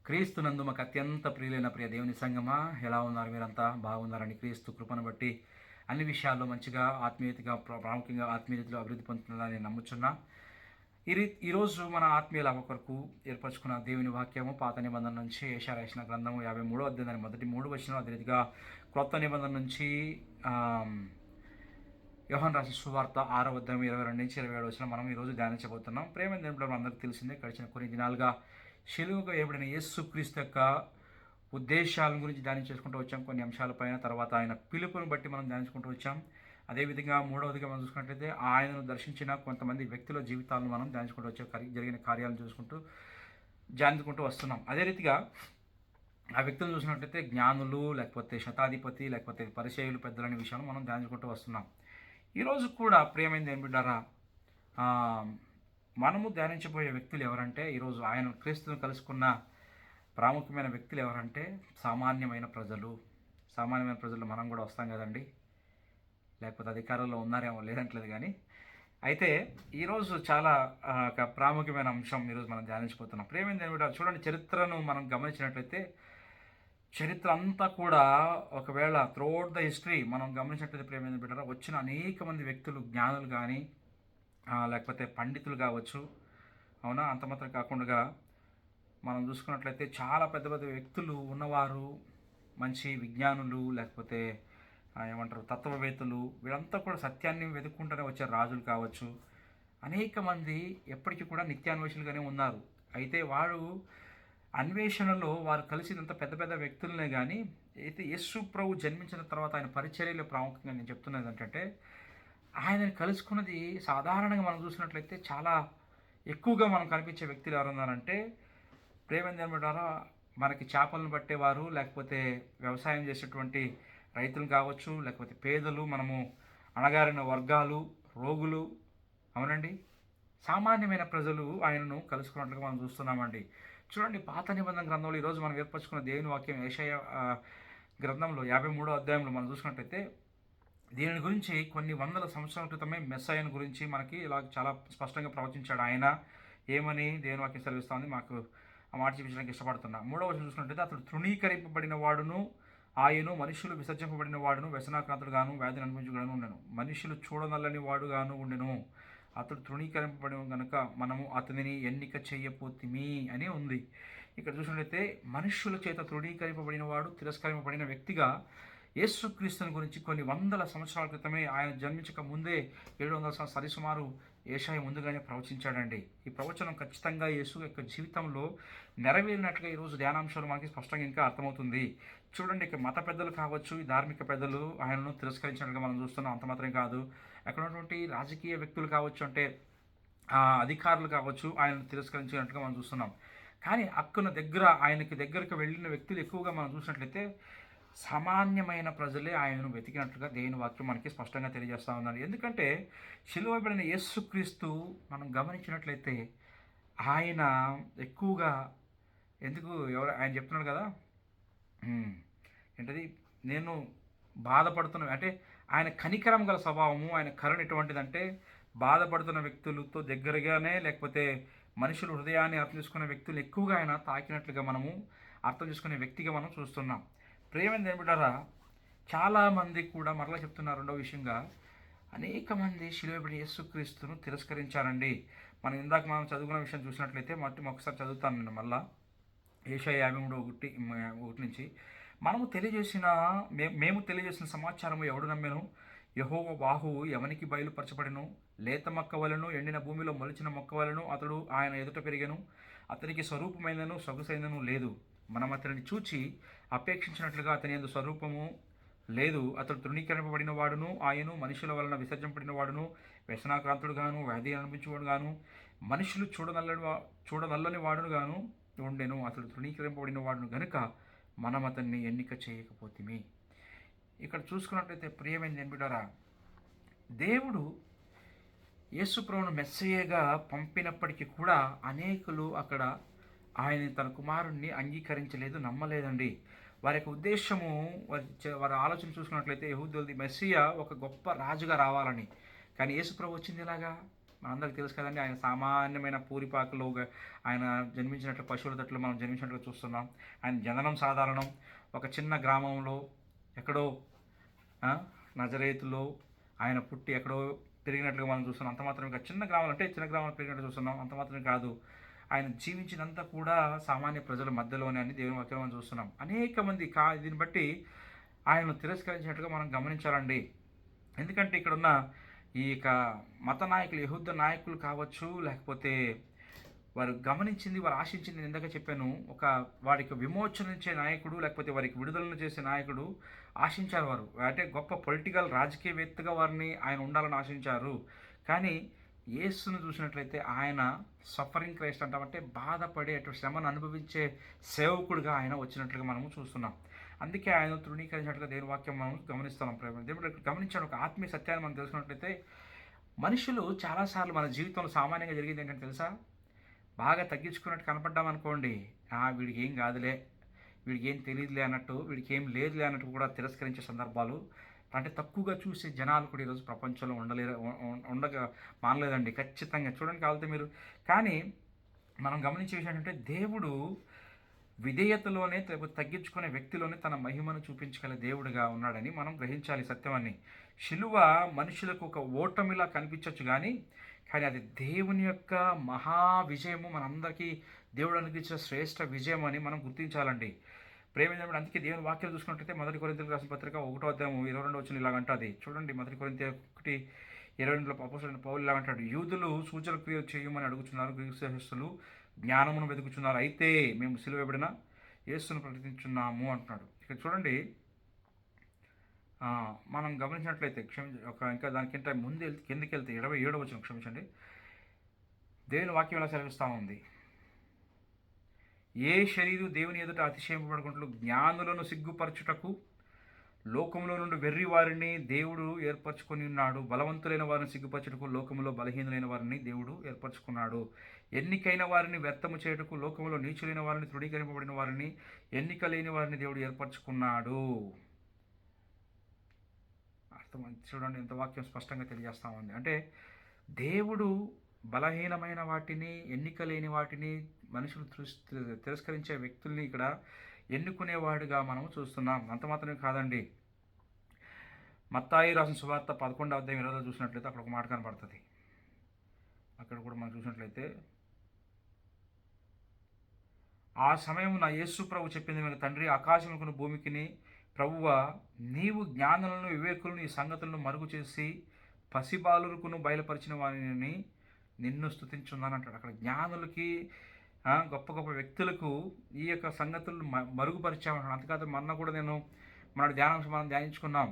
క్రీస్తునందు మాకు అత్యంత ప్రియులైన ప్రియ దేవుని సంగమా, ఎలా ఉన్నారు మీరంతా? బాగున్నారని క్రీస్తు కృపను బట్టి అన్ని విషయాల్లో మంచిగా ఆత్మీయతగా ప్రాముఖ్యంగా ఆత్మీయతలో అభివృద్ధి పొందుతున్నారని నేను నమ్ముచున్నా. ఈరోజు మన ఆత్మీయుల కొరకు ఏర్పరచుకున్న దేవుని వాక్యము పాత నిబంధన నుంచి యెషయా రాసిన గ్రంథము 53వ అధ్యాయం మొదటి 3 వచనం, అదే రీతిగా క్రొత్త నిబంధన నుంచి యోహాను రాసిన సువార్త 6వ అధ్యాయం 22 నుంచి 27 వచనం మనం ఈరోజు ధ్యానించబోతున్నాం. ప్రేమ దేవుడు అందరికీ తెలిసిందే. గడిచిన కొన్ని దినాలుగా శిలువగా వేయబడిన యేసుక్రీస్తు యొక్క ఉద్దేశాల గురించి ధ్యానం చేసుకుంటూ వచ్చాం. కొన్ని అంశాలపైన తర్వాత ఆయన పిలుపుని బట్టి మనం ధ్యానించుకుంటూ వచ్చాం. అదేవిధంగా మూడవదిగా మనం చూసుకున్నట్లయితే ఆయనను దర్శించిన కొంతమంది వ్యక్తుల జీవితాలను మనం ధ్యానించుకుంటూ వచ్చాం. జరిగిన కార్యాలను చూసుకుంటూ ధ్యానించుకుంటూ వస్తున్నాం. అదే రీతిగా ఆ వ్యక్తులను చూసినట్లయితే జ్ఞానులు, లేకపోతే శతాధిపతి, లేకపోతే పరిచయులు, పెద్దలనే విషయాలు మనం ధ్యానించుకుంటూ వస్తున్నాం. ఈరోజు కూడా ప్రియమైన దేవుని బిడ్డారా, మనము ధ్యానించబోయే వ్యక్తులు ఎవరంటే, ఈరోజు ఆయన క్రీస్తును కలుసుకున్న ప్రాముఖ్యమైన వ్యక్తులు ఎవరంటే సామాన్యమైన ప్రజలు. సామాన్యమైన ప్రజలు మనం కూడా వస్తాం కదండి, లేకపోతే అధికారంలో ఉన్నారేమో, లేదంటలేదు. కానీ అయితే ఈరోజు చాలా ఒక ప్రాముఖ్యమైన అంశం ఈరోజు మనం ధ్యానించబోతున్నాం. ప్రియమైన దేవుని బిడ్డ, చూడండి, చరిత్రను మనం గమనించినట్లయితే చరిత్ర అంతా కూడా ఒకవేళ త్రూఅవుట్ ద హిస్టరీ మనం గమనించినట్లయితే ప్రియమైన బిడ్డరా, వచ్చిన అనేక మంది వ్యక్తులు, జ్ఞానులు కానీ లేకపోతే పండితులు కావచ్చు, అవునా, అంత మాత్రం కాకుండా మనం చూసుకున్నట్లయితే చాలా పెద్ద పెద్ద వ్యక్తులు ఉన్నవారు, మంచి విజ్ఞానులు, లేకపోతే ఏమంటారు తత్వవేత్తలు, వీళ్ళంతా కూడా సత్యాన్ని వెతుక్కుంటూనే వచ్చే రాజులు కావచ్చు. అనేక మంది ఎప్పటికీ కూడా నిత్యాన్వేషణలుగానే ఉన్నారు. అయితే వారు అన్వేషణలో వారు కలిసినంత పెద్ద పెద్ద వ్యక్తులనే. కానీ అయితే యేసు ప్రభు జన్మించిన తర్వాత ఆయన పరిచర్యలో ప్రాముఖ్యంగా నేను చెప్తున్నది ఏంటంటే, ఆయనను కలుసుకున్నది సాధారణంగా మనం చూసినట్లయితే చాలా ఎక్కువగా మనం కనిపించే వ్యక్తులు ఎవరున్నారంటే, ప్రేమేంద్ర ద్వారా మనకి చేపలను పట్టేవారు, లేకపోతే వ్యవసాయం చేసేటువంటి రైతులు కావచ్చు, లేకపోతే పేదలు, మనము అణగారిన వర్గాలు, రోగులు, అవునండి, సామాన్యమైన ప్రజలు ఆయనను కలుసుకున్నట్లుగా మనం చూస్తున్నామండి. చూడండి, పాత నిబంధన గ్రంథంలో ఈరోజు మనం ఏర్పరచుకున్న దేవుని వాక్యం యెషయా గ్రంథంలో 53వ అధ్యాయంలో మనం చూసినట్లయితే దీని గురించి కొన్ని వందల సంవత్సరాల క్రితమే మెస్సయ్యను గురించి మనకి ఇలా చాలా స్పష్టంగా ప్రవచించాడు. ఆయన ఏమని దేవుని వాక్యం సెలవిస్తుంది, మాకు ఆ మాట చూపించడానికి ఇష్టపడుతున్నా. 3వ వచనం చూసినట్లయితే, అతడు తృణీకరింపబడిన వాడును, ఆయను మనుషులు విసర్జింపబడిన వాడును, వ్యసనాక్రాంతుడుగాను, వ్యాధిని అనుభవించుగాను ఉండెను. మనుషులు చూడనల్లని వాడుగాను ఉండెను. అతడు తృణీకరింపబడిన కనుక మనము అతనిని ఎన్నిక చేయపోతిమి అని ఉంది. ఇక్కడ చూసినట్లయితే మనుషుల చేత తృణీకరింపబడిన వాడు, తిరస్కరింపబడిన వ్యక్తిగా యేసుక్రీస్తుని గురించి కొన్ని వందల సంవత్సరాల క్రితమే, ఆయన జన్మించక ముందే 700 సంవత్సరాలు సరిసుమారు యెషయా ముందుగానే ప్రవచించాడండి. ఈ ప్రవచనం ఖచ్చితంగా యేసు యొక్క జీవితంలో నెరవేరినట్లుగా ఈరోజు ధ్యానాంశాలు మనకి స్పష్టంగా ఇంకా అర్థమవుతుంది. చూడండి, ఇక మత పెద్దలు కావచ్చు, ధార్మిక పెద్దలు ఆయనను తిరస్కరించినట్లుగా మనం చూస్తున్నాం. అంత మాత్రమే కాదు, అక్కడ ఉన్నటువంటి రాజకీయ వ్యక్తులు కావచ్చు, అంటే అధికారులు కావచ్చు, ఆయనను తిరస్కరించినట్టుగా మనం చూస్తున్నాం. కానీ ఆయనకి దగ్గరకు వెళ్ళిన వ్యక్తులు ఎక్కువగా మనం చూసినట్లయితే సామాన్యమైన ప్రజలే ఆయనను వెతికినట్లుగా దేవుని వాక్యం మనకి స్పష్టంగా తెలియజేస్తూ ఉన్నారు. ఎందుకంటే శిలువబడిన యేసుక్రీస్తు మనం గమనించినట్లయితే ఆయన ఎక్కువగా ఆయన చెప్తున్నాడు కదా, ఏంటది, నేను బాధపడుతున్నా అంటే ఆయన కనికరం గల స్వభావము, ఆయన కరుణ ఎటువంటిదంటే బాధపడుతున్న వ్యక్తులతో దగ్గరగానే, లేకపోతే మనుషుల హృదయాన్ని అర్థం చేసుకునే వ్యక్తులు ఎక్కువగా ఆయన తాకినట్లుగా మనము అర్థం చేసుకునే వ్యక్తిగా మనం చూస్తున్నాం. ప్రేమని ఏమిటారా, చాలామంది కూడా మరలా చెప్తున్నారు. రెండవ విషయంగా, అనేక మంది శిలువబడిన యేసుక్రీస్తును తిరస్కరించారండి. మనం చదువుకున్న విషయం చూసినట్లయితే ఒకసారి చదువుతాను నేను మళ్ళా. యెషయా 53:1 నుంచి, మేము తెలియజేసిన సమాచారము ఎవడు నమ్మెను? యెహోవా బాహువు ఎవనికి బయలుపరచబడెను? లేత మొక్క వలెను, ఎండిన భూమిలో మొలిచిన మొక్క వలెను అతడు ఆయన ఎదుట పెరిగెను. అతనికి స్వరూపమైనను సొగసైనను లేదు. మనం అతనిని చూచి అపేక్షించినట్లుగా అతని యందు స్వరూపము లేదు. అతడు తృణీకరింపబడిన వాడును, ఆయను మనుషుల వలన విసర్జింపబడిన వాడును, వ్యసనాక్రాంతుడుగాను, వ్యాధి అనిపించేవాడు గాను, మనుషులు చూడనల్లని వాడును గాను ఉండెను. అతడు తృణీకరింపబడిన వాడును గనుక మనం అతన్ని ఎన్నిక చేయకపోతిమి. ఇక్కడ చూసుకున్నట్లయితే ప్రియమైన బిడ్డలారా, దేవుడు యేసుప్రభువును మెస్సయ్యగా పంపినప్పటికీ కూడా అనేకులు అక్కడ ఆయన తన కుమారుణ్ణి అంగీకరించలేదు, నమ్మలేదండి. వారి యొక్క ఉద్దేశము, వారి ఆలోచన చూసుకున్నట్లయితే యెహూదులది మెస్సియా ఒక గొప్ప రాజుగా రావాలని. కానీ యేసుప్రభు వచ్చింది ఎలాగా? మనందరికీ తెలుసు కదండి, ఆయన సామాన్యమైన పూరిపాకలో ఆయన జన్మించినట్లు పశువుల తట్లు మనం జన్మించినట్లు చూస్తున్నాం. ఆయన జననం సాధారణం, ఒక చిన్న గ్రామంలో ఎక్కడో నజరేతులో ఆయన పుట్టి ఎక్కడో పెరిగినట్లుగా మనం చూస్తున్నాం. అంత మాత్రమే కాదు, చిన్న గ్రామం అంటే చిన్న గ్రామంలో పెరిగినట్టు చూస్తున్నాం. అంత మాత్రమే కాదు, ఆయన జీవించినంత కూడా సామాన్య ప్రజల మధ్యలోనే అని దేవుని వాక్యం మనం చూస్తున్నాం. అనేక మంది దీన్ని బట్టి ఆయనను తిరస్కరించినట్టుగా మనం గమనించాలండి. ఎందుకంటే ఇక్కడున్న ఈ మత నాయకులు, యెహూద నాయకులు కావచ్చు, లేకపోతే వారు గమనించింది, వారు ఆశించింది, నేను ఇందాక చెప్పాను, వారికి విమోచనించే నాయకుడు, లేకపోతే వారికి విడుదలను చేసే నాయకుడు ఆశించారు. వారు అంటే గొప్ప పొలిటికల్ రాజకీయవేత్తగా వారిని ఆయన ఉండాలని ఆశించారు. కానీ యేసును చూసినట్లయితే ఆయన సఫరింగ్ క్రైస్ట్ అంటామంటే బాధపడే శ్రమను అనుభవించే సేవకుడిగా ఆయన వచ్చినట్లుగా మనము చూస్తున్నాం. అందుకే ఆయన తృణీకరించినట్లుగా దేవుని వాక్యం మనం గమనిస్తున్నాం. దేవుడు గమనించాడు ఒక ఆత్మీయ సత్యాన్ని మనం తెలుసుకున్నట్లయితే, మనుషులు చాలాసార్లు మన జీవితంలో సామాన్యంగా జరిగింది ఏంటంటే తెలుసా, బాగా తగ్గించుకున్నట్టు కనపడ్డామనుకోండి, వీడికి ఏం కాదులే, వీడికి ఏం తెలియదులే అన్నట్టు, వీడికి ఏం లేదులే అన్నట్టు కూడా తిరస్కరించే సందర్భాలు, అంటే తక్కువగా చూసే జనాలు కూడా ఈరోజు ప్రపంచంలో మానలేదండి. ఖచ్చితంగా చూడండి కావాలంటే మీరు. కానీ మనం గమనించే విషయం ఏంటంటే, దేవుడు విధేయతలోనే, లేకపోతే తగ్గించుకునే వ్యక్తిలోనే తన మహిమను చూపించగల దేవుడిగా ఉన్నాడని మనం గ్రహించాలి సత్యాన్ని. శిలువ మనుషులకు ఒక ఓటమిలా కనిపించవచ్చు, కానీ అది దేవుని యొక్క మహా విజయము, మనందరికీ దేవుడు అనుగ్రహించిన శ్రేష్ఠ విజయం అని మనం గుర్తించాలండి. ప్రేమించడం. అందుకే దేవుని వాక్యం చూసుకున్నట్టయితే 1 కొరింథీయులకు రాసిన పత్రిక 1వ అధ్యాయం 22వ వచనం ఇలాగంటది. చూడండి, 1 కొరింథీయులు 1:22లో అపోస్తలుడైన పౌలు ఇలాగంటాడు, యూదులు సూచన క్రియలు చేయమని అడుగుచున్నారు, గ్రీకు జ్ఞానమును వెతుకుచున్నారు, అయితే మేము సిలువ వేయబడిన యేసును ప్రకటించున్నాము అంటున్నాడు. ఇక్కడ చూడండి, మనం గమనించినట్లయితే ఇంకా దానికంటే ముందు కిందకి వెళ్తే 27వ వచనం, క్షమించండి, దేవుని వాక్యం ఎలా సెలవిస్తూ ఉంది, ఏ శరీరం దేవుని ఎదుట అతిశయింపబడుకుంటూ జ్ఞానులను సిగ్గుపరచుటకు లోకంలో నుండి వెర్రి వారిని దేవుడు ఏర్పరచుకొని ఉన్నాడు, బలవంతులైన వారిని సిగ్గుపరచుటకు లోకంలో బలహీనులైన వారిని దేవుడు ఏర్పరచుకున్నాడు, ఎన్నికైన వారిని వ్యర్థము చేయుటకు లోకంలో నీచులైన వారిని, తృణీకరింపబడిన వారిని, ఎన్నిక లేని వారిని దేవుడు ఏర్పరచుకున్నాడు. చూడండి, ఎంత వాక్యం స్పష్టంగా తెలియజేస్తామండి. అంటే దేవుడు బలహీనమైన వాటిని, ఎన్నిక లేని వాటిని, మనుషులు తిరస్కరించే వ్యక్తుల్ని ఇక్కడ ఎన్నుకునేవాడుగా మనం చూస్తున్నాం. అంత మాత్రమే కాదండి, మత్తాయి రాసిన సువార్త 11వ అధ్యాయం 20లో చూసినట్లయితే అక్కడ ఒక మాట కనపడుతుంది. అక్కడ కూడా మనం చూసినట్లయితే, ఆ సమయం నా యేసు ప్రభు చెప్పింది మీకు, తండ్రి ఆకాశములను భూమికిని ప్రభువా, నీవు జ్ఞానులను వివేకులను ఈ సంగతులను మరుగు చేసి పసిబాలుకును బయలుపరిచిన వారిని నిన్ను స్తుతించున్నాను అంటాడు. అక్కడ జ్ఞానులకి, గొప్ప గొప్ప వ్యక్తులకు ఈ యొక్క సంగతులను మరుగుపరిచామంటాడు. అంతేకాదు కూడా మనం ధ్యానించుకున్నాం.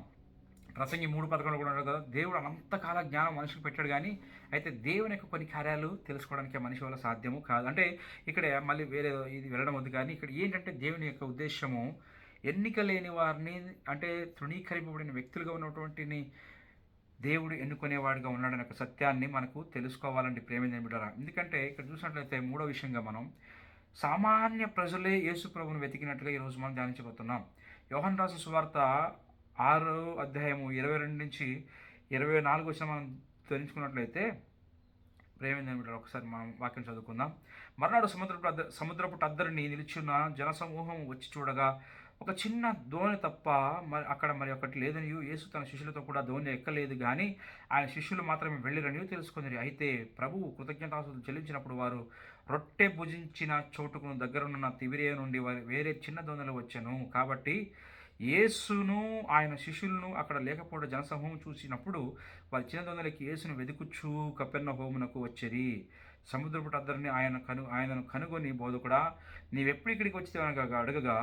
ప్రసంగి 3:11 కూడా ఉంటాడు కదా, దేవుడు అనంతకాల జ్ఞానం మనుషులకు పెట్టాడు, కానీ అయితే దేవుని యొక్క కొన్ని కార్యాలు తెలుసుకోవడానికి మనిషి వల్ల సాధ్యము కాదు. అంటే ఇక్కడ మళ్ళీ వేరే ఇది వెళ్ళడం వద్దు, కానీ ఇక్కడ ఏంటంటే దేవుని యొక్క ఉద్దేశము ఎన్నిక లేని వారిని, అంటే తృణీకరింపబడిన వ్యక్తులుగా ఉన్నటువంటి దేవుడు ఎన్నుకునేవాడుగా ఉన్నాడనే ఒక సత్యాన్ని మనకు తెలుసుకోవాలండి ప్రేమించిన బిడ్డలారా. ఎందుకంటే ఇక్కడ చూసినట్లయితే మూడో విషయంగా మనం సామాన్య ప్రజలే యేసు ప్రభువును వెతికినట్టుగా ఈరోజు మనం ధ్యానించబోతున్నాం. యోహాను రాసిన సువార్త 6వ అధ్యాయము 22 నుంచి 24 వచ్చిన మనం తెలుసుకున్నట్లయితే, ప్రేమించిన బిడ్డలారా, ఒకసారి మనం వాక్యం చదువుకుందాం. మర్నాడు సముద్రపు టద్దరిని నిలిచిన జనసమూహం వచ్చి చూడగా ఒక చిన్న దోణి తప్ప అక్కడ మరి ఒకటి లేదని యేసు తన శిష్యులతో కూడా దోణి ఎక్కలేదు, కానీ ఆయన శిష్యులు మాత్రమే వెళ్ళిరని తెలుసుకుంది. అయితే ప్రభువు కృతజ్ఞతాస్తుతులు చెల్లించినప్పుడు వారు రొట్టె భుజించిన చోటుకు దగ్గరనున్న తిబిరియా నుండి వేరే చిన్న దోణిలు వచ్చాను. కాబట్టి యేసును ఆయన శిష్యులను అక్కడ లేకపోవడం జనసమూహం చూసినప్పుడు వారి చిన్న దోణిలకి యేసును వెతుకుచూ కపెర్నహూమునకు వచ్చేది. సముద్రపు టద్దరిని ఆయనను కనుగొని, బోధకుడా, నీవెప్పుడు ఇక్కడికి వచ్చి అడగగా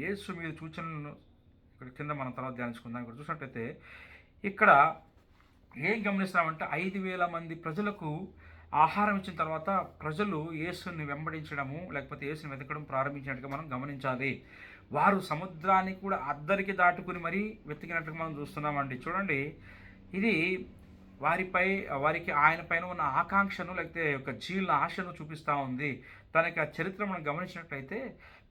యేసు మీద సూచనలను ఇక్కడ కింద మనం తర్వాత ధ్యానించుకుందాం. ఇక్కడ చూసినట్లయితే ఇక్కడ ఏం గమనిస్తామంటే, 5,000 మంది ప్రజలకు ఆహారం ఇచ్చిన తర్వాత ప్రజలు యేసుని వెంబడించడము, లేకపోతే యేసుని వెతకడం ప్రారంభించినట్టుగా మనం గమనించాలి. వారు సముద్రాన్ని కూడా అద్దరికి దాటుకుని మరీ వెతికినట్టుగా మనం చూస్తున్నామండి. చూడండి, ఇది వారికి ఆయన పైన ఉన్న ఆకాంక్షను, లేకపోతే ఒక జీల ఆశను చూపిస్తూ ఉంది. తన యొక్క చరిత్ర మనం గమనించినట్లయితే,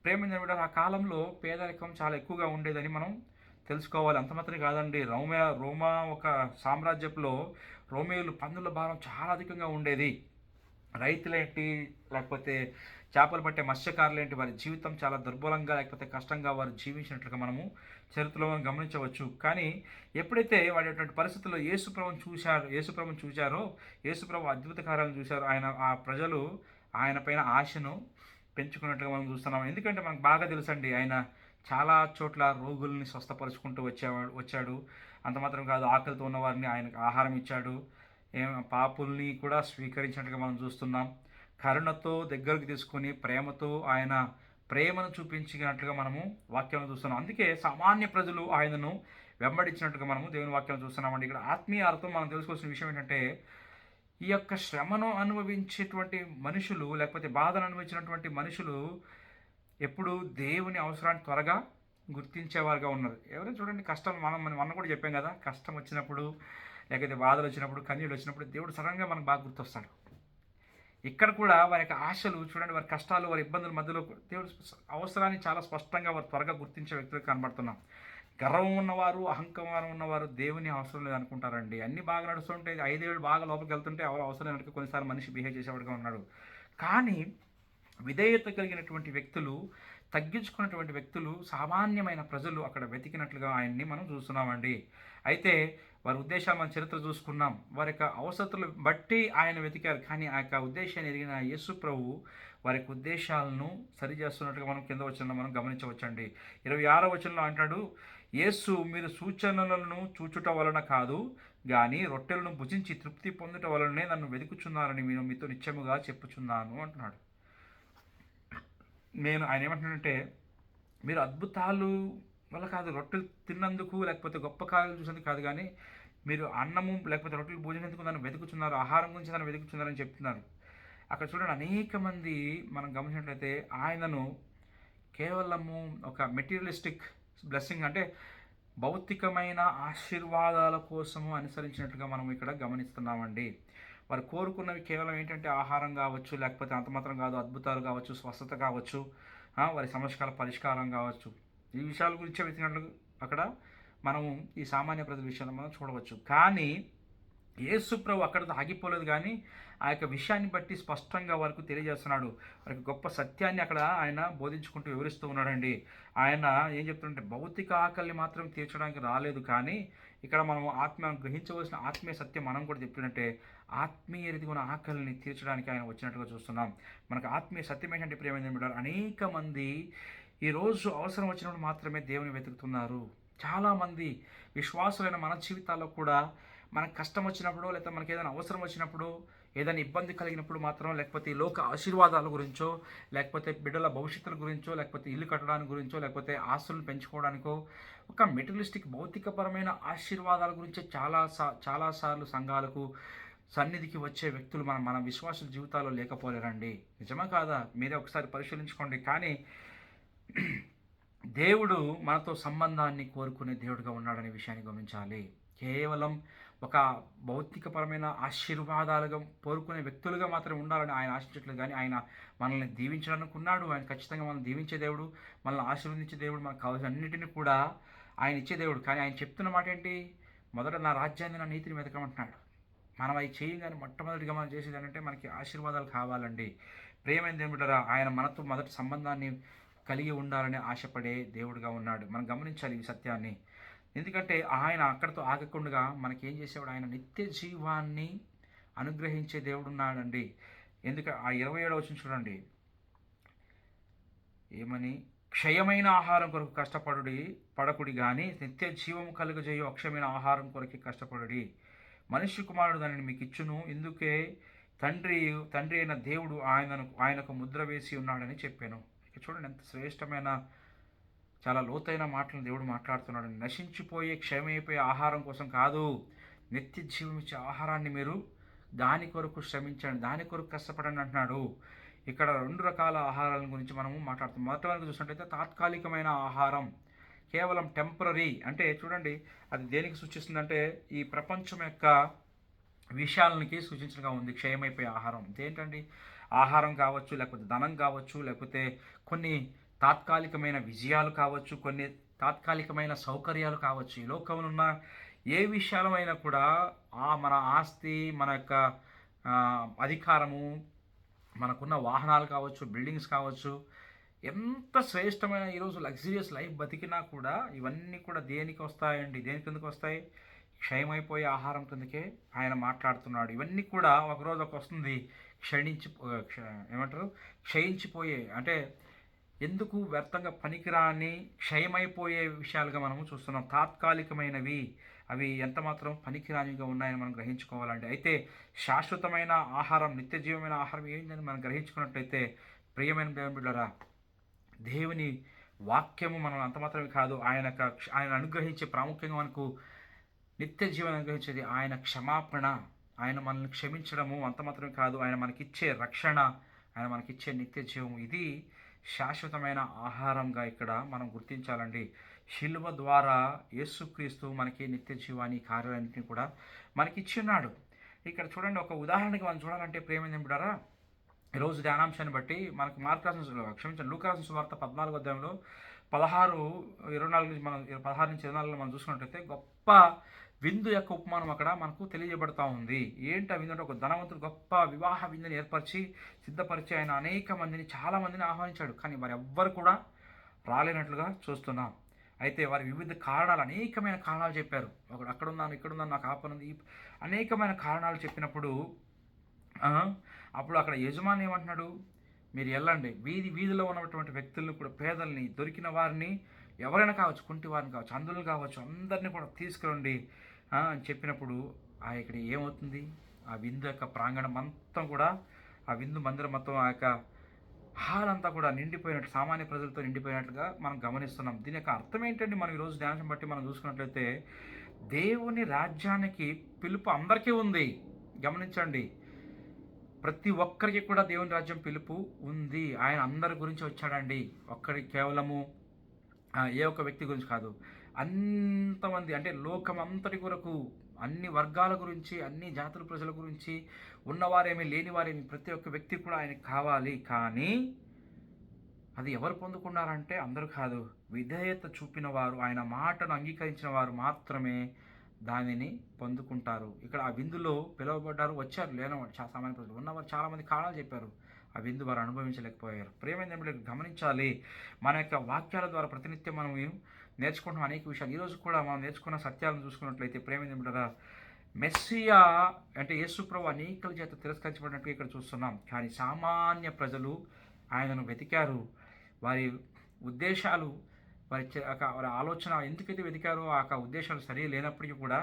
ప్రేమించిన ఆ కాలంలో పేదరికం చాలా ఎక్కువగా ఉండేదని మనం తెలుసుకోవాలి. అంత మాత్రమే కాదండి, రోమా ఒక సామ్రాజ్యంలో రోమియోలు పన్నుల భారం చాలా అధికంగా ఉండేది. రైతులేంటి, లేకపోతే చేపలు పట్టే మత్స్యకారులేంటి, వారి జీవితం చాలా దుర్బలంగా లేకపోతే కష్టంగా వారు జీవించినట్లుగా మనము చరిత్రలో మనం గమనించవచ్చు. కానీ ఎప్పుడైతే వాడేటువంటి పరిస్థితుల్లో యేసుప్రభుని చూశారో, యేసుప్రభు అద్భుత కార్యాలను చూశారో, ఆ ప్రజలు ఆయన పైన ఆశను పెంచుకున్నట్లుగా మనం చూస్తున్నాం. ఎందుకంటే మనకు బాగా తెలుసండి, ఆయన చాలా చోట్ల రోగుల్ని స్వస్థపరుచుకుంటూ వచ్చాడు. అంత మాత్రం కాదు, ఆకలితో ఉన్న వారిని ఆయనకు ఆహారం ఇచ్చాడు. పాపుల్ని కూడా స్వీకరించినట్టుగా మనం చూస్తున్నాం. కరుణతో దగ్గరకు తీసుకొని ప్రేమతో ఆయన ప్రేమను చూపించినట్లుగా మనము వాక్యాలను చూస్తున్నాం. అందుకే సామాన్య ప్రజలు ఆయనను వెంబడించినట్టుగా మనము దేవుని వాక్యాలను చూస్తున్నామండి. ఇక్కడ ఆత్మీయ అర్థం మనం తెలుసుకోవాల్సిన విషయం ఏంటంటే, ఈ యొక్క శ్రమను అనుభవించేటువంటి మనుషులు, లేకపోతే బాధను అనుభవించినటువంటి మనుషులు ఎప్పుడు దేవుని అవసరాన్ని త్వరగా గుర్తించేవారుగా ఉన్నారు. ఎవరైనా చూడండి, కష్టం మనం కూడా చెప్పాం కదా, కష్టం వచ్చినప్పుడు లేకపోతే బాధలు వచ్చినప్పుడు కన్నీళ్ళు వచ్చినప్పుడు దేవుడు సడన్గా మనకు బాగా గుర్తొస్తాడు. ఇక్కడ కూడా వారి యొక్క ఆశలు చూడండి, వారి కష్టాలు, వారి ఇబ్బందుల మధ్యలో దేవుడు అవసరాన్ని చాలా స్పష్టంగా వారు త్వరగా గుర్తించే వ్యక్తులు కనబడుతున్నాం. గర్వం ఉన్నవారు, అహంకారం ఉన్నవారు దేవుని అవసరం లేదు అనుకుంటారండి. అన్నీ బాగా నడుస్తుంటే, 5 ఏళ్ళు బాగా లోపలికి వెళ్తుంటే ఎవరు అవసరం లేనట్టు కొన్నిసార్లు మనిషి బిహేవ్ చేసేవాడుగా ఉన్నాడు. కానీ విధేయత కలిగినటువంటి వ్యక్తులు, తగ్గించుకున్నటువంటి వ్యక్తులు, సామాన్యమైన ప్రజలు అక్కడ వెతికినట్లుగా ఆయన్ని మనం చూస్తున్నామండి. అయితే వారి ఉద్దేశాలు మన చరిత్ర చూసుకున్నాం. వారి యొక్క అవసరతలు బట్టి ఆయన వెతికారు. కానీ ఆ యొక్క ఉద్దేశాన్ని ఎరిగిన యేసు ప్రభు వారి యొక్క ఉద్దేశాలను సరిచేస్తున్నట్టుగా మనం కింద వచనంలో మనం గమనించవచ్చండి. 26వ వచనంలో అంటాడు, యేసు మీరు సూచనలను చూచుట వలన కాదు కానీ రొట్టెలను భుజించి తృప్తి పొందుట వలనే నన్ను వెతుకుచున్నారని నేను మీతో నిశ్చయముగా చెప్పుచున్నాను అంటున్నాడు. ఆయన ఏమంటున్నాడంటే, మీరు అద్భుతాలు వల్ల కాదు, రొట్టెలు తిన్నందుకు లేకపోతే గొప్ప కార్యాలు చూసేందుకు కాదు, కానీ మీరు అన్నము లేకపోతే రొట్టెలు భోజనందుకు నన్ను వెతుకుతున్నారు, ఆహారం గురించి నన్ను వెతుకుతున్నారని చెప్తున్నారు. అక్కడ చూడండి, అనేక మంది మనం గమనించినట్లయితే ఆయనను కేవలము ఒక మెటీరియలిస్టిక్ బ్లెస్సింగ్ అంటే భౌతికమైన ఆశీర్వాదాల కోసము అనుసరించినట్లుగా మనం ఇక్కడ గమనిస్తున్నామండి. వారు కోరుకున్నవి కేవలం ఏంటంటే ఆహారం కావచ్చు, లేకపోతే అంత మాత్రం కాదు, అద్భుతాలు కావచ్చు, స్వస్థత కావచ్చు, వారి సమస్యల పరిష్కారం కావచ్చు. ఈ విషయాల గురించి వెతికినట్లు అక్కడ మనము ఈ సామాన్య ప్రజల విషయంలో మనం చూడవచ్చు. కానీ యేసు ప్రభు అక్కడితో ఆగిపోలేదు, కానీ ఆ యొక్క విషయాన్ని బట్టి స్పష్టంగా వారికి తెలియజేస్తున్నాడు. వారికి గొప్ప సత్యాన్ని అక్కడ ఆయన బోధించుకుంటూ వివరిస్తూ ఉన్నాడండి. ఆయన ఏం చెప్తుంటే, భౌతిక ఆకలిని మాత్రం తీర్చడానికి రాలేదు, కానీ ఇక్కడ మనం గ్రహించవలసిన ఆత్మీయ సత్యం మనం కూడా చెప్తున్నట్టే, ఆత్మీయ రీతి ఉన్న ఆకలిని తీర్చడానికి ఆయన వచ్చినట్టుగా చూస్తున్నాం. మనకు ఆత్మీయ సత్యం ఏంటంటే ప్రియమైన బిడ్డలారా, అనేక మంది ఈరోజు అవసరం వచ్చినప్పుడు మాత్రమే దేవుని వెతుకుతున్నారు. చాలామంది విశ్వాసులైన మన జీవితాల్లో కూడా మనకు కష్టం వచ్చినప్పుడు, లేకపోతే మనకి ఏదైనా అవసరం వచ్చినప్పుడు, ఏదైనా ఇబ్బంది కలిగినప్పుడు మాత్రం, లేకపోతే ఈ లోక ఆశీర్వాదాల గురించో, లేకపోతే బిడ్డల భవిష్యత్తుల గురించో, లేకపోతే ఇల్లు కట్టడానికి గురించో, లేకపోతే ఆస్తులను పెంచుకోవడానికో, ఒక మెటీరియలిస్టిక్ భౌతికపరమైన ఆశీర్వాదాల గురించే చాలాసార్లు సంఘాలకు సన్నిధికి వచ్చే వ్యక్తులు మన విశ్వాసుల జీవితాల్లో లేకపోలేరండి. నిజమా కాదా? మీరే ఒకసారి పరిశీలించుకోండి. కానీ దేవుడు మనతో సంబంధాన్ని కోరుకునే దేవుడిగా ఉన్నాడనే విషయాన్ని గమనించాలి. కేవలం ఒక భౌతికపరమైన ఆశీర్వాదాలుగా కోరుకునే వ్యక్తులుగా మాత్రం ఉండాలని ఆయన ఆశించట్లేదు, కానీ ఆయన మనల్ని దీవించడానికి ఉన్నాడు. ఆయన ఖచ్చితంగా మనల్ని దీవించే దేవుడు, మనల్ని ఆశీర్వదించే దేవుడు, మనకు కావాల్సిన అన్నిటిని కూడా ఆయన ఇచ్చే దేవుడు. కానీ ఆయన చెప్తున్న మాట ఏంటి? మొదట నా రాజ్యాన్ని, నా నీతిని వెతకమంటున్నాడు. మనం అవి చేయగానే మొట్టమొదటిగా మనం చేసేది ఏంటంటే, మనకి ఆశీర్వాదాలు కావాలండి. ప్రియమైన దేవుడరా, ఆయన మనతో మొదటి సంబంధాన్ని కలిగి ఉండాలని ఆశపడే దేవుడిగా ఉన్నాడు. మనం గమనించాలి ఈ సత్యాన్ని. ఎందుకంటే ఆయన అక్కడితో ఆగకుండా మనకేం చేసేవాడు? ఆయన నిత్య జీవాన్ని అనుగ్రహించే దేవుడు ఉన్నాడండి. ఆ 27వ వచనం చూడండి, ఏమని? క్షయమైన ఆహారం కొరకు పడకుడి కానీ నిత్య జీవము కలుగజేయు అక్షయమైన ఆహారం కొరకు కష్టపడుడి. మనుష్య కుమారుడు దానిని మీకు ఇచ్చును, ఇందుకే తండ్రి అయిన దేవుడు ఆయనకు ముద్ర వేసి ఉన్నాడని చెప్పాను. చూడండి, ఎంత శ్రేష్టమైన, చాలా లోతైన మాటలను దేవుడు మాట్లాడుతున్నాడు. నశించిపోయే క్షయమైపోయే ఆహారం కోసం కాదు, నిత్య జీవం ఇచ్చే ఆహారాన్ని మీరు దాని కొరకు శ్రమించండి, దాని కొరకు కష్టపడండి అంటున్నాడు. ఇక్కడ 2 రకాల ఆహారాల గురించి మనము మాట్లాడుతాం. మొదటి వరకు చూసినట్టయితే తాత్కాలికమైన ఆహారం, కేవలం టెంపరరీ. అంటే చూడండి, అది దేనికి సూచిస్తుందంటే ఈ ప్రపంచం యొక్క విషయాలకి సూచించగా ఉంది. క్షయమైపోయే ఆహారం ఏంటండి? ఆహారం కావచ్చు, లేకపోతే ధనం కావచ్చు, లేకపోతే కొన్ని తాత్కాలికమైన విజయాలు కావచ్చు, కొన్ని తాత్కాలికమైన సౌకర్యాలు కావచ్చు, ఈ లోకంలో ఉన్న ఏ విషయాలమైనా కూడా మన ఆస్తి, మన యొక్క అధికారము, మనకున్న వాహనాలు కావచ్చు, బిల్డింగ్స్ కావచ్చు, ఎంత శ్రేష్టమైన ఈరోజు లగ్జరియస్ లైఫ్ బతికినా కూడా ఇవన్నీ కూడా దేనికి వస్తాయండి? దేని కిందకు వస్తాయి? క్షయమైపోయే ఆహారం కిందకే ఆయన మాట్లాడుతున్నాడు. ఇవన్నీ కూడా ఒకరోజు వస్తుంది క్షణించి ఏమంటారు, క్షయించిపోయే, అంటే ఎందుకు వ్యర్థంగా పనికిరాని క్షయమైపోయే విషయాలుగా మనము చూస్తున్నాం. తాత్కాలికమైనవి, అవి ఎంత మాత్రం పనికిరానివిగా ఉన్నాయని మనం గ్రహించుకోవాలండి. అయితే శాశ్వతమైన ఆహారం, నిత్య జీవమైన ఆహారం ఏంటని మనం గ్రహించుకున్నట్లయితే ప్రియమైన దేవుని బిడ్డలారా, దేవుని వాక్యము మనం అంత మాత్రమే కాదు, ఆయన అనుగ్రహించే ప్రాముఖ్యంగా మనకు నిత్య జీవనం అనుగ్రహించేది ఆయన క్షమాపణ, ఆయన మనల్ని క్షమించడము అంత మాత్రమే కాదు, ఆయన మనకిచ్చే రక్షణ, ఆయన మనకిచ్చే నిత్య జీవం, ఇది శాశ్వతమైన ఆహారంగా ఇక్కడ మనం గుర్తించాలండి. శిలువ ద్వారా యేసుక్రీస్తు మనకి నిత్య జీవాన్ని కార్యాలన్నింటినీ కూడా మనకిచ్చి ఉన్నాడు. ఇక్కడ చూడండి, ఒక ఉదాహరణకి మనం చూడాలంటే ప్రేమ బిడ్డారా, ఈరోజు ధ్యానాంశాన్ని బట్టి మనకు లూకా రాసిన సువార్త 14వ అధ్యాయంలో 16-24 నుంచి మనం 16 నుంచి 24లో మనం చూసుకున్నట్లయితే గొప్ప విందు యొక్క ఉపమానం అక్కడ మనకు తెలియజేయబడతా ఉంది. ఏంటి ఆ విందు అంటే, ఒక ధనవంతుడు గొప్ప వివాహ విందుని సిద్ధపరిచి ఆయన అనేక మందిని, చాలా మందిని ఆహ్వానించాడు. కానీ వారు ఎవ్వరు కూడా రాలేనట్లుగా చూస్తున్నాం. అయితే వారి వివిధ కారణాలు, అనేకమైన కారణాలు చెప్పారు. ఒకడు అక్కడున్నాను, ఇక్కడున్నాను, నాకు ఆపనుంది, అనేకమైన కారణాలు చెప్పినప్పుడు అప్పుడు అక్కడ యజమాని ఏమంటున్నాడు, మీరు వెళ్ళండి, వీధిలో ఉన్నటువంటి వ్యక్తులను కూడా, పేదల్ని, దొరికిన వారిని, ఎవరైనా కావచ్చు, కుంటి వారిని కావచ్చు, అందులు కావచ్చు, అందరినీ కూడా తీసుకురండి అని చెప్పినప్పుడు ఇక్కడ ఏమవుతుంది, ఆ విందు యొక్క ప్రాంగణం మొత్తం కూడా, ఆ విందు మందిరం మొత్తం, ఆ యొక్క హాల్ అంతా కూడా నిండిపోయినట్టు, సామాన్య ప్రజలతో నిండిపోయినట్లుగా మనం గమనిస్తున్నాం. దీని యొక్క అర్థం ఏంటండి? మనం ఈరోజు ధ్యానం బట్టి మనం చూసుకున్నట్లయితే దేవుని రాజ్యానికి పిలుపు అందరికీ ఉంది. గమనించండి, ప్రతి ఒక్కరికి కూడా దేవుని రాజ్యం పిలుపు ఉంది. ఆయన అందరి గురించి వచ్చాడండి, కేవలము ఏ ఒక్క వ్యక్తి గురించి కాదు, అంతమంది, అంటే లోకం అంతటి కొరకు, అన్ని వర్గాల గురించి, అన్ని జాతుల ప్రజల గురించి, ఉన్నవారేమి లేనివారేమి, ప్రతి ఒక్క వ్యక్తి కూడా ఆయనకు కావాలి. కానీ అది ఎవరు పొందుకున్నారంటే అందరూ కాదు, విధేయత చూపిన వారు, ఆయన మాటను అంగీకరించిన వారు మాత్రమే దానిని పొందుకుంటారు. ఇక్కడ ఆ విందులో పిలువబడ్డారు, వచ్చారు, లేనివారు సామాన్య ప్రజలు, ఉన్నవారు చాలామంది కారణాలు చెప్పారు, ఆ విందు వారు అనుభవించలేకపోయారు. ప్రేమేంద్రులు గమనించాలి, మన యొక్క వాక్యాల ద్వారా ప్రతినిత్యం మనం నేర్చుకుంటున్న అనేక విషయాలు, ఈరోజు కూడా మనం నేర్చుకున్న సత్యాలను చూసుకున్నట్లయితే ప్రేమేంద్రుల మెస్సియా అంటే యేసుప్రభు అనేకల చేత తిరస్కరించబడినట్టు ఇక్కడ చూస్తున్నాం. కానీ సామాన్య ప్రజలు ఆయనను వెతికారు. వారి ఉద్దేశాలు, వారి ఆలోచన ఎందుకైతే వెతికారో ఆ ఉద్దేశాలు సరి లేనప్పటికీ కూడా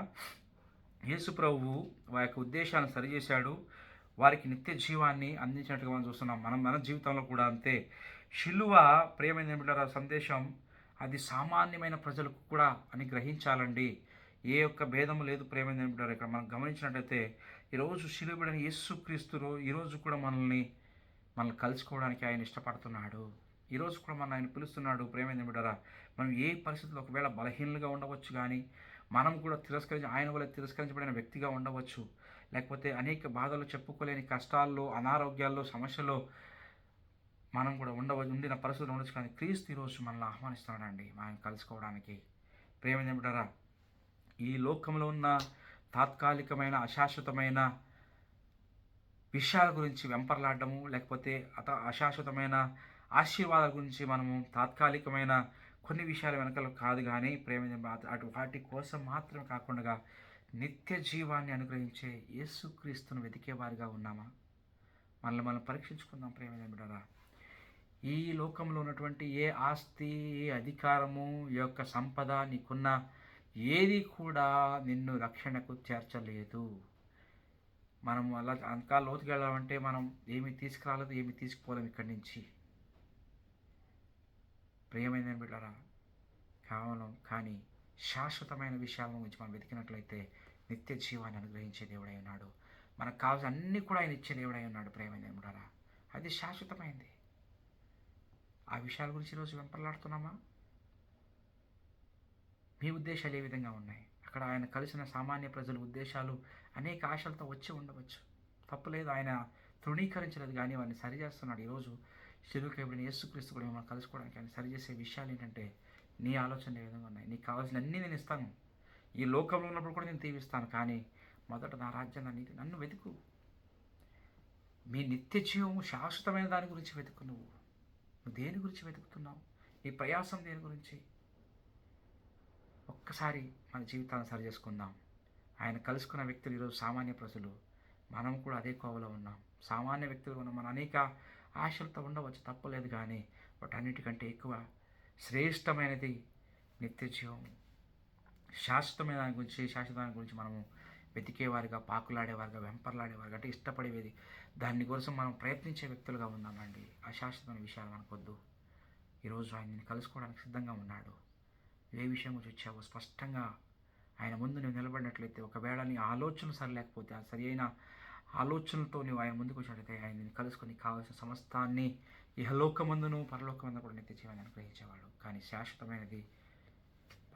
యేసు ప్రభువు వారి యొక్క ఉద్దేశాలను సరిచేశాడు, వారికి నిత్య జీవాన్ని అందించినట్టుగా మనం చూస్తున్నాం. మన జీవితంలో కూడా అంతే. శిలువ ప్రేమ సందేశం అది సామాన్యమైన ప్రజలకు కూడా అని గ్రహించాలండి. ఏ ఒక్క భేదము లేదు ప్రేమ ఇక్కడ మనం గమనించినట్లయితే ఈరోజు శిలువబడిన యేసుక్రీస్తు ఈరోజు కూడా మనల్ని కలుసుకోవడానికి ఆయన ఇష్టపడుతున్నాడు. ఈరోజు కూడా మన ఆయన పిలుస్తున్నాడు. ప్రేమ మనం ఏ పరిస్థితుల్లో ఒకవేళ బలహీనలుగా ఉండవచ్చు, కానీ మనం కూడా ఆయన వల్ల తిరస్కరించబడిన వ్యక్తిగా ఉండవచ్చు, లేకపోతే అనేక బాధలు, చెప్పుకోలేని కష్టాల్లో, అనారోగ్యాల్లో, సమస్యల్లో మనం కూడా ఉండిన పరిస్థితులు ఉండొచ్చు. కానీ క్రీస్తు ఈరోజు మనల్ని ఆహ్వానిస్తున్నాడండి మనం కలుసుకోవడానికి. ప్రేమ ఈ లోకంలో ఉన్న తాత్కాలికమైన, అశాశ్వతమైన విషయాల గురించి వెంపర్లాడము, లేకపోతే అశాశ్వతమైన ఆశీర్వాదాల గురించి మనము తాత్కాలికమైన కొన్ని విషయాల వెనకాల కాదు, కానీ వాటి కోసం మాత్రమే కాకుండా నిత్య జీవాన్ని అనుగ్రహించే యేసుక్రీస్తును వెతికేవారిగా ఉన్నామా? మనం పరీక్షించుకుందాం ప్రేమ. ఈ లోకంలో ఉన్నటువంటి ఏ ఆస్తి, ఏ అధికారము, ఈ యొక్క సంపద నీకున్న ఏది కూడా నిన్ను రక్షణకు చేర్చలేదు. మనం అలా అంకా లోతుకి వెళ్ళామంటే మనం ఏమి తీసుకురాలేదు, ఏమి తీసుకుపోలేము ఇక్కడి నుంచి. ప్రియమైన బిడ్డలారా, కేవలం కానీ శాశ్వతమైన విషయాల గురించి మనం వెతికినట్లయితే నిత్య జీవాన్ని అనుగ్రహించే దేవుడై ఉన్నాడు. మనకు కావాల్సిన అన్నీ కూడా ఆయన ఇచ్చే దేవుడై ఉన్నాడు. ప్రియమైన బిడ్డలారా, అది శాశ్వతమైంది. ఆ విషయాల గురించి ఈరోజు వెంపర్లాడుతున్నామా? మీ ఉద్దేశాలు ఏ విధంగా ఉన్నాయి? అక్కడ ఆయన కలిసిన సామాన్య ప్రజల ఉద్దేశాలు అనేక ఆశలతో వచ్చి ఉండవచ్చు, తప్పులేదు, ఆయన తృణీకరించలేదు, కానీ వారిని సరిచేస్తున్నాడు. ఈరోజు శిలువకేబడిన యేసుక్రీస్తు కూడా మిమ్మల్ని కలుసుకోవడానికి ఆయన సరిచేసే విషయాలు ఏంటంటే నీ ఆలోచనలు ఏ విధంగా ఉన్నాయి? నీకు కావాల్సిన అన్నీ నేను ఇస్తాను. ఈ లోకంలో ఉన్నప్పుడు కూడా నేను దీవిస్తాను. కానీ మొదట నా రాజ్యం, నా నీతి, నన్ను వెతుకు. మీ నిత్య జీవము శాశ్వతమైన దాని గురించి వెతుకు. నువ్వు దేని గురించి వెతుకుతున్నావు? నీ ప్రయాసం దేని గురించి? ఒక్కసారి మన జీవితాన్ని సరి చేసుకుందాం. ఆయన కలుసుకున్న వ్యక్తులు ఈరోజు సామాన్య ప్రజలు. మనం కూడా అదే కోవలో ఉన్నాం. సామాన్య వ్యక్తులు ఉన్న మన అనేక ఆశలతో ఉండవచ్చు, తప్పలేదు. కానీ వాటన్నిటికంటే ఎక్కువ శ్రేష్టమైనది నిత్య జీవం. శాశ్వతమైన దాని గురించి, శాశ్వతమైన గురించి మనము వెతికేవారిగా, పాకులాడేవారిగా, వెంపర్లాడేవారిగా, అంటే ఇష్టపడేది దాని కోసం మనం ప్రయత్నించే వ్యక్తులుగా ఉన్నామండి. అశాశ్వతమైన విషయాలు మనకొద్దు. ఈరోజు ఆయన నిన్ను కలుసుకోవడానికి సిద్ధంగా ఉన్నాడు. ఏ విషయం గురించి వచ్చావో స్పష్టంగా ఆయన ముందు నువ్వు నిలబడినట్లయితే, ఒకవేళ నీ ఆలోచన సరిలేకపోతే, ఆ సరి అయిన ఆలోచనలతో నువ్వు ఆయన ముందుకు వచ్చినట్లయితే, ఆయన నిన్ను కలుసుకొని కావాల్సిన సమస్తాన్ని ఇహలోకమందును పరలోకమందు కూడా నిత్య జీవాన్ని అనుగ్రహించేవాడు. కానీ శాశ్వతమైనది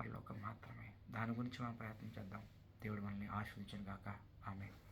పరలోకం మాత్రమే. దాని గురించి మనం ప్రయత్నం చేద్దాం. దేవుడు మనల్ని ఆశీర్వదించును గాక. ఆమేన్.